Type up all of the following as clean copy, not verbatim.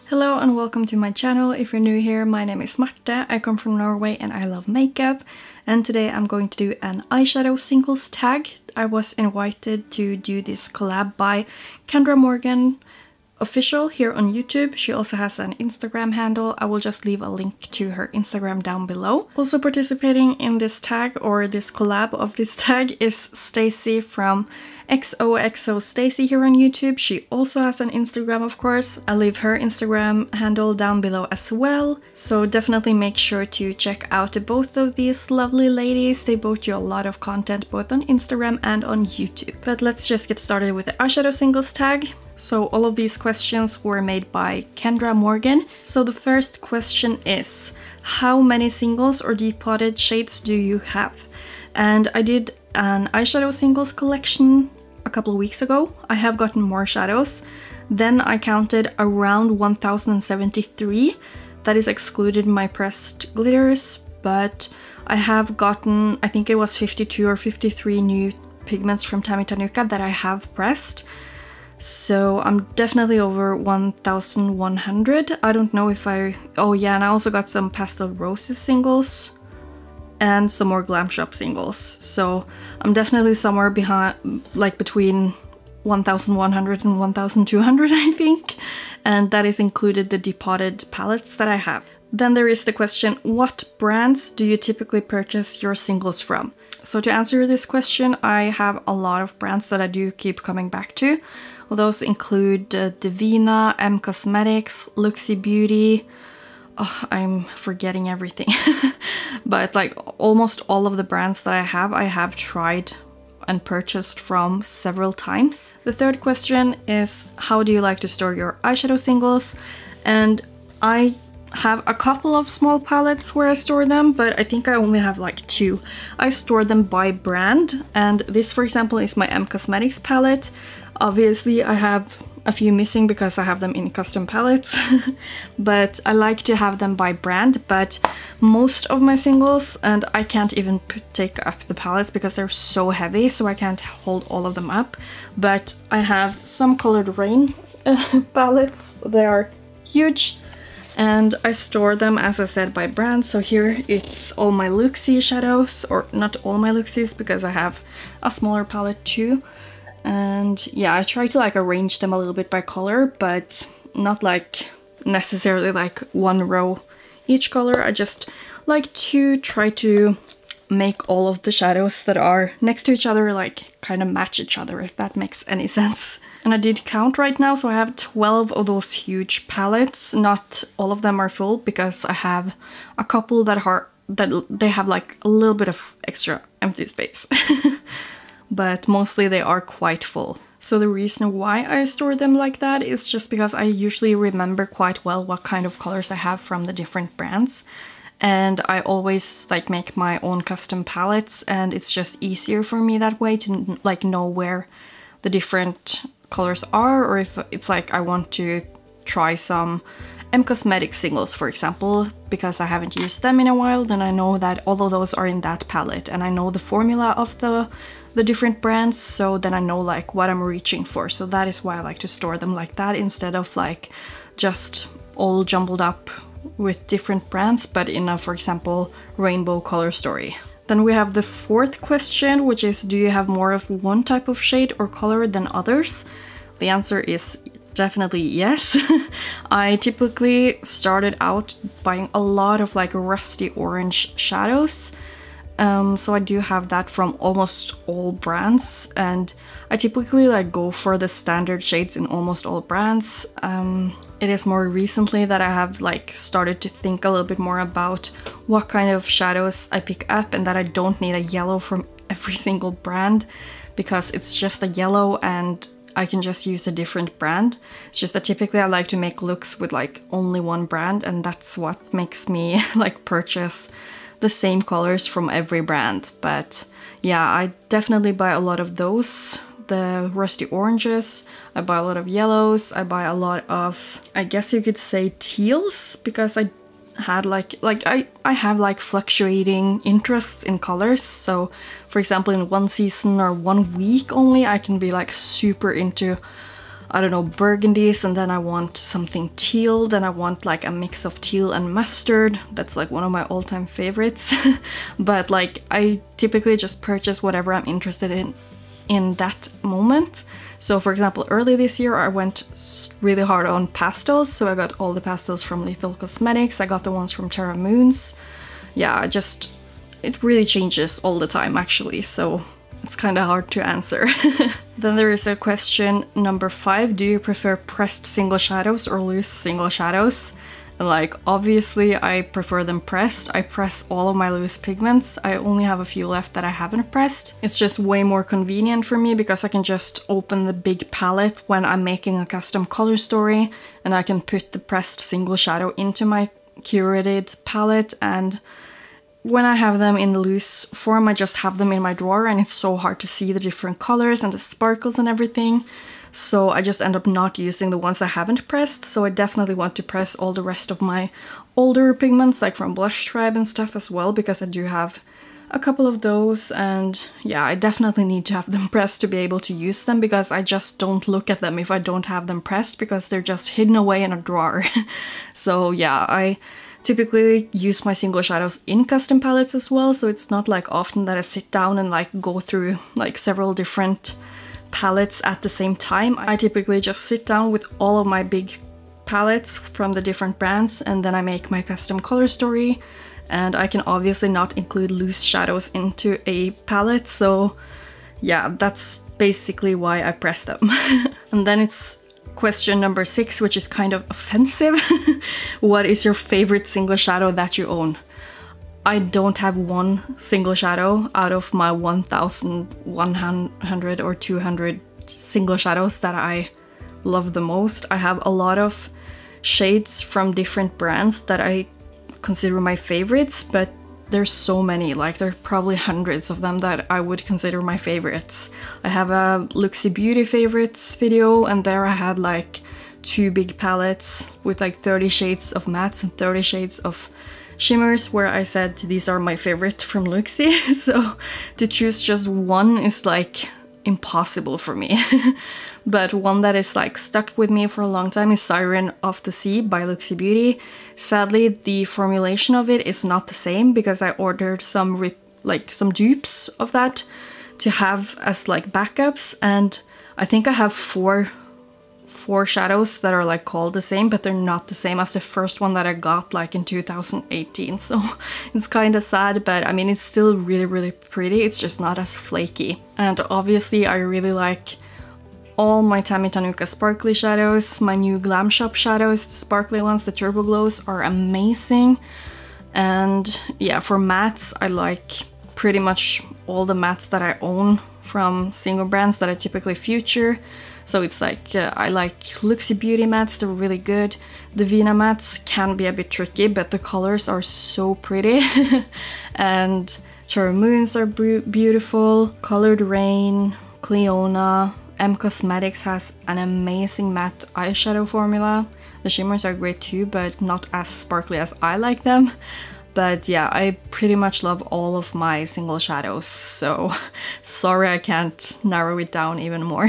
Hello and welcome to my channel. If you're new here, my name is Marte, I come from Norway and I love makeup. And today I'm going to do an eyeshadow singles tag. I was invited to do this collab by Kendra Morgan official here on YouTube. She also has an Instagram handle. I will just leave a link to her Instagram down below. Also participating in this tag or this collab of this tag is Staci from XOXO Staci here on YouTube. She also has an Instagram, of course. I'll leave her Instagram handle down below as well. So definitely make sure to check out both of these lovely ladies. They both do a lot of content both on Instagram and on YouTube. But let's just get started with the eyeshadow singles tag. So all of these questions were made by Kendra Morgan. So the first question is, how many singles or deep potted shades do you have? And I did an eyeshadow singles collection a couple of weeks ago. I have gotten more shadows. Then I counted around 1073. That is excluded my pressed glitters, but I have gotten, I think it was 52 or 53 new pigments from Tammy Tanuka that I have pressed. So I'm definitely over 1100. I don't know if oh yeah, and I also got some Pastel Roses singles and some more Glam Shop singles. So I'm definitely somewhere behind, like between 1100 and 1200, I think. And that is included the depotted palettes that I have. Then there is the question, what brands do you typically purchase your singles from? So to answer this question, I have a lot of brands that I do keep coming back to. Well, those include Divina, M Cosmetics, Luxy Beauty. Oh, I'm forgetting everything. But like almost all of the brands that I have tried and purchased from several times. The third question is, how do you like to store your eyeshadow singles? And I have a couple of small palettes where I store them, but I think I only have like two. I store them by brand, and this, for example, is my M Cosmetics palette. Obviously I have a few missing because I have them in custom palettes, but I like to have them by brand. But most of my singles, and I can't even take up the palettes because they're so heavy, so I can't hold all of them up, but I have some Colored Rain palettes. They are huge. And I store them, as I said, by brand. So here it's all my Luxy shadows, or not all my Luxys because I have a smaller palette too. And yeah, I try to like arrange them a little bit by color, but not like necessarily like one row each color. I just like to try to make all of the shadows that are next to each other like kind of match each other, if that makes any sense. And I did count right now, so I have 12 of those huge palettes. Not all of them are full because I have a couple that they have like a little bit of extra empty space. But mostly they are quite full. So the reason why I store them like that is just because I usually remember quite well what kind of colors I have from the different brands. And I always like make my own custom palettes, and it's just easier for me that way to like know where the different colors are, or if it's like I want to try some M Cosmetics singles, for example, because I haven't used them in a while, then I know that all of those are in that palette and I know the formula of the different brands, so then I know like what I'm reaching for. So that is why I like to store them like that instead of like just all jumbled up with different brands, but in a, for example, rainbow color story. Then we have the fourth question, which is, do you have more of one type of shade or color than others? The answer is definitely yes. I typically started out buying a lot of like rusty orange shadows. So I do have that from almost all brands, and I typically like go for the standard shades in almost all brands. It is more recently that I have like started to think a little bit more about what kind of shadows I pick up, and that I don't need a yellow from every single brand because it's just a yellow and I can just use a different brand. It's just that typically I like to make looks with like only one brand, and that's what makes me like purchase the same colors from every brand. But yeah, I definitely buy a lot of those, the rusty oranges. I buy a lot of yellows. I buy a lot of, I guess you could say, teals, because I had I have like fluctuating interests in colors. So for example, in one season or 1 week only, I can be like super into I don't know, burgundies, and then I want something teal, then I want like a mix of teal and mustard. That's like one of my all-time favorites. But like I typically just purchase whatever I'm interested in that moment. So for example, early this year I went really hard on pastels, so I got all the pastels from Lethal Cosmetics, I got the ones from Terra Moons. Yeah, it really changes all the time actually, so it's kind of hard to answer. Then there is a question number 5. Do you prefer pressed single shadows or loose single shadows? And like, obviously I prefer them pressed. I press all of my loose pigments. I only have a few left that I haven't pressed. It's just way more convenient for me because I can just open the big palette when I'm making a custom color story, and I can put the pressed single shadow into my curated palette, and when I have them in loose form, I just have them in my drawer, and it's so hard to see the different colors and the sparkles and everything. So I just end up not using the ones I haven't pressed. So I definitely want to press all the rest of my older pigments, like from Blush Tribe and stuff as well, because I do have a couple of those, and yeah, I definitely need to have them pressed to be able to use them, because I just don't look at them if I don't have them pressed, because they're just hidden away in a drawer. So yeah, I typically use my single shadows in custom palettes as well, so it's not like often that I sit down and like go through like several different palettes at the same time. I typically just sit down with all of my big palettes from the different brands, and then I make my custom color story, and I can obviously not include loose shadows into a palette, so yeah, that's basically why I press them. And then it's question number 6, which is kind of offensive. What is your favorite single shadow that you own? I don't have one single shadow out of my 1,100 or 200 single shadows that I love the most. I have a lot of shades from different brands that I consider my favorites, but there's so many, like there are probably hundreds of them that I would consider my favorites. I have a Luxie Beauty favorites video, and there I had like 2 big palettes with like 30 shades of mattes and 30 shades of shimmers, where I said these are my favorite from Luxie. So to choose just one is like impossible for me. But one that is like stuck with me for a long time is Siren of the Sea by Luxie Beauty. Sadly, the formulation of it is not the same, because I ordered some dupes of that to have as like backups, and I think I have four shadows that are like called the same, but they're not the same as the first one that I got like in 2018. So it's kind of sad, but I mean, it's still really, really pretty. It's just not as flaky. And obviously I really like all my Tammy Tanuka sparkly shadows. My new Glam Shop shadows, the sparkly ones, the Turbo Glows, are amazing. And yeah, for mattes, I like pretty much all the mattes that I own from single brands that I typically feature. So it's like, I like Luxie Beauty mattes, they're really good. The Vina mattes can be a bit tricky, but the colors are so pretty. And Terra Moons are beautiful. Colored Rain, Cleona, M Cosmetics has an amazing matte eyeshadow formula. The shimmers are great too, but not as sparkly as I like them. But yeah, I pretty much love all of my single shadows, so sorry I can't narrow it down even more.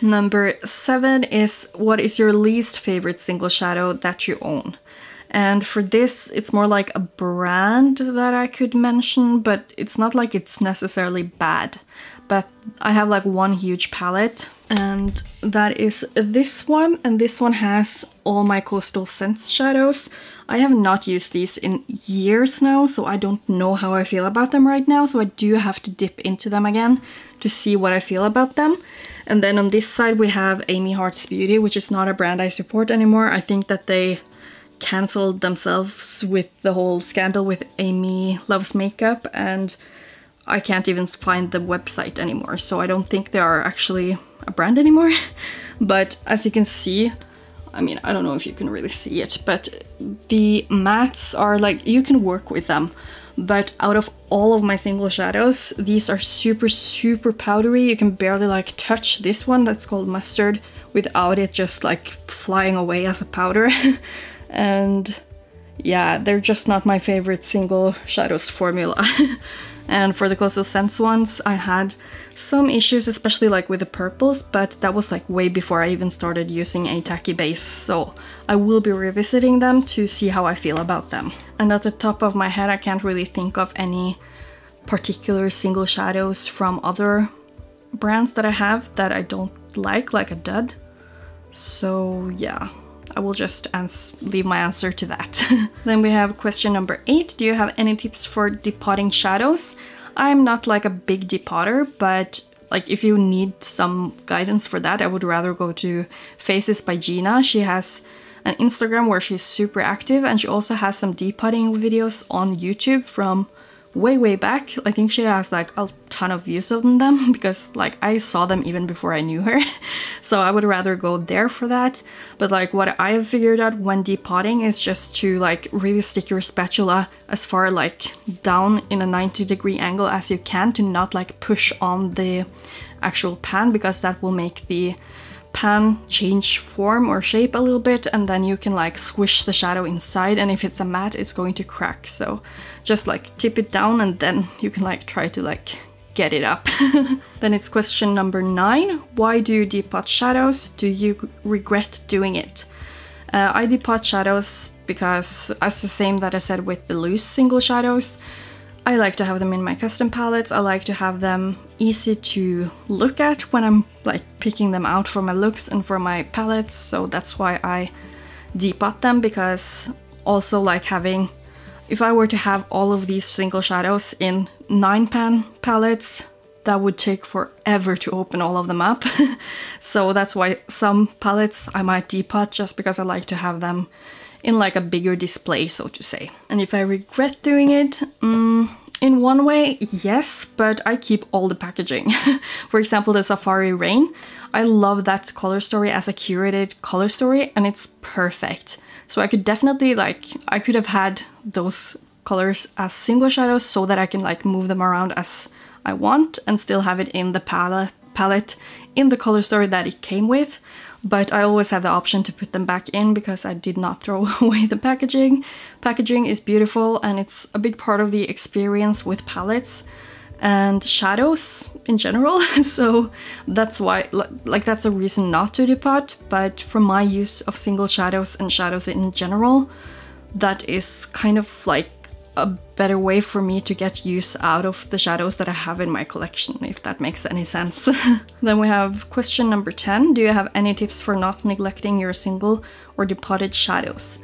Number 7 is, what is your least favorite single shadow that you own? And for this, it's more like a brand that I could mention, but it's not like it's necessarily bad. But I have like one huge palette, and that is this one, and this one has all my Coastal Scents shadows. I have not used these in years now, so I don't know how I feel about them right now, so I do have to dip into them again to see what I feel about them. And then on this side we have Amy Hearts Beauty, which is not a brand I support anymore. I think that they cancelled themselves with the whole scandal with Amy Loves Makeup, and I can't even find the website anymore, so I don't think they are actually a brand anymore. But as you can see, I mean, I don't know if you can really see it, but the mattes are like, you can work with them. But out of all of my single shadows, these are super, super powdery. You can barely like touch this one that's called Mustard without it just like flying away as a powder. And yeah, they're just not my favorite single shadows formula. And for the Coastal Scents ones, I had some issues, especially like with the purples, but that was like way before I even started using a tacky base, so I will be revisiting them to see how I feel about them. And at the top of my head, I can't really think of any particular single shadows from other brands that I have that I don't like a dud. So yeah, I will just leave my answer to that. Then we have question number 8. Do you have any tips for depotting shadows? I'm not like a big depotter, but like if you need some guidance for that, I would rather go to Faces by Gina. She has an Instagram where she's super active, and she also has some depotting videos on YouTube from way back. I think she has like a ton of views on them because like I saw them even before I knew her. So I would rather go there for that. But like what I have figured out when depotting is just to like really stick your spatula as far like down in a 90-degree angle as you can, to not like push on the actual pan, because that will make the pan change form or shape a little bit, and then you can like squish the shadow inside, and if it's a matte it's going to crack. So just like tip it down and then you can like try to like get it up. Then it's question number 9. Why do you depot shadows? Do you regret doing it? I depot shadows because, as the same that I said with the loose single shadows, I like to have them in my custom palettes. I like to have them easy to look at when I'm like picking them out for my looks and for my palettes. So that's why I depot them, because also like having, if I were to have all of these single shadows in 9-pan palettes, that would take forever to open all of them up. So that's why some palettes I might depot, just because I like to have them in like a bigger display, so to say. And if I regret doing it, in one way, yes, but I keep all the packaging. For example, the Safari Rain, I love that color story as a curated color story, and it's perfect. So I could definitely like, I could have had those colors as single shadows so that I can like move them around as I want and still have it in the palette in the color story that it came with. But I always have the option to put them back in because I did not throw away the packaging. Packaging is beautiful and it's a big part of the experience with palettes and shadows in general. So that's why, like, that's a reason not to depot. But for my use of single shadows and shadows in general, that is kind of like a better way for me to get use out of the shadows that I have in my collection, if that makes any sense. Then we have question number 10. Do you have any tips for not neglecting your single or depotted shadows?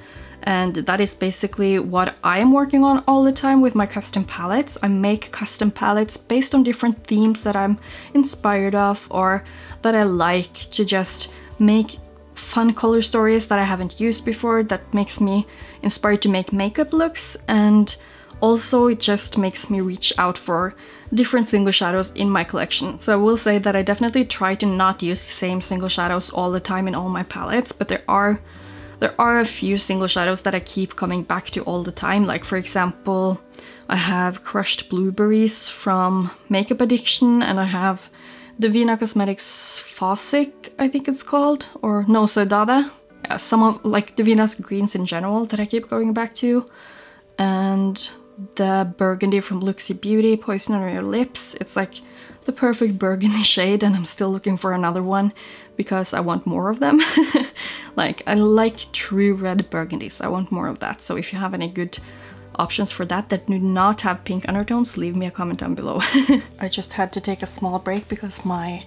And that is basically what I am working on all the time with my custom palettes. I make custom palettes based on different themes that I'm inspired of or that I like, to just make fun color stories that I haven't used before, that makes me inspired to make makeup looks, and also it just makes me reach out for different single shadows in my collection. So I will say that I definitely try to not use the same single shadows all the time in all my palettes, but there are a few single shadows that I keep coming back to all the time. Like for example, I have Crushed Blueberries from Makeup Addiction, and I have Divina Cosmetics Fosic, I think it's called, or no, Sodada. Yeah, some of like Divina's greens in general that I keep going back to. And the burgundy from Luxie Beauty, Poison on Your Lips. It's like the perfect burgundy shade, and I'm still looking for another one because I want more of them. Like, I like true red burgundies. I want more of that. So if you have any good options for that do not have pink undertones, leave me a comment down below. I just had to take a small break because my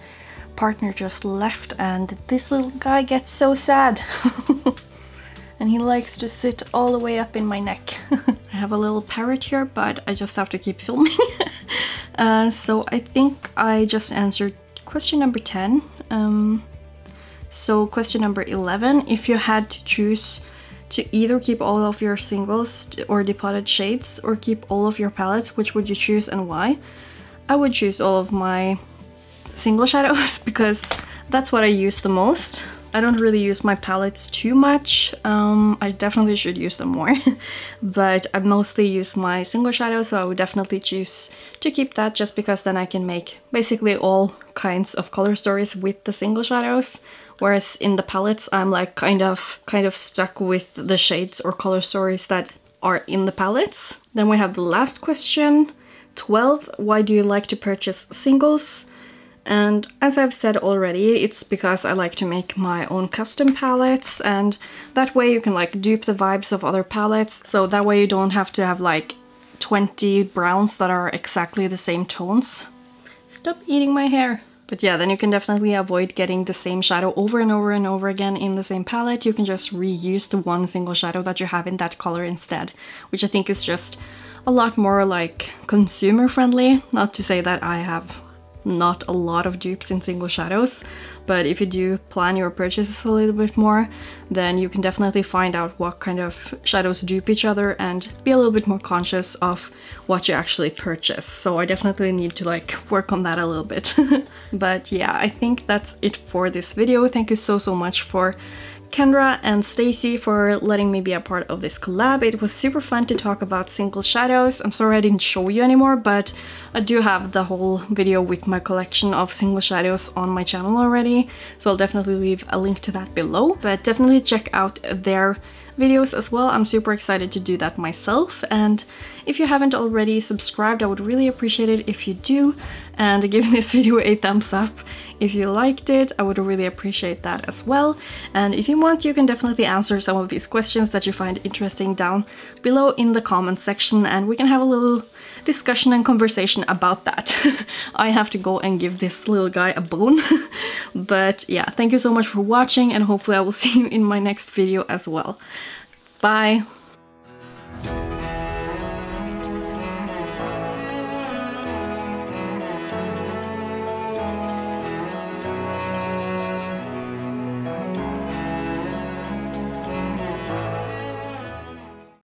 partner just left and this little guy gets so sad. And he likes to sit all the way up in my neck. I have a little parrot here, but I just have to keep filming. So I think I just answered question number 10. So question number 11, if you had to choose to either keep all of your singles or depotted shades or keep all of your palettes, which would you choose and why? I would choose all of my single shadows because that's what I use the most. I don't really use my palettes too much. I definitely should use them more. But I mostly use my single shadows, so I would definitely choose to keep that, just because then I can make basically all kinds of color stories with the single shadows. Whereas in the palettes, I'm like kind of stuck with the shades or color stories that are in the palettes. Then we have the last question, 12, why do you like to purchase singles? And as I've said already, it's because I like to make my own custom palettes, and that way you can like dupe the vibes of other palettes, so that way you don't have to have like 20 browns that are exactly the same tones. Stop eating my hair! But yeah, then you can definitely avoid getting the same shadow over and over and over again in the same palette. You can just reuse the one single shadow that you have in that color instead, which I think is just a lot more like consumer friendly. Not to say that I have not a lot of dupes in single shadows, but if you do plan your purchases a little bit more, then you can definitely find out what kind of shadows dupe each other and be a little bit more conscious of what you actually purchase. So I definitely need to like work on that a little bit. But yeah, I think that's it for this video. Thank you so much for Kendra and Staci for letting me be a part of this collab. It was super fun to talk about single shadows. I'm sorry I didn't show you anymore, but I do have the whole video with my collection of single shadows on my channel already, so I'll definitely leave a link to that below. But definitely check out their videos as well. I'm super excited to do that myself, and if you haven't already subscribed, I would really appreciate it if you do, and give this video a thumbs up if you liked it. I would really appreciate that as well. And if you want, you can definitely answer some of these questions that you find interesting down below in the comment section, and we can have a little discussion and conversation about that. I have to go and give this little guy a bone. But yeah, thank you so much for watching, and hopefully I will see you in my next video as well. Bye!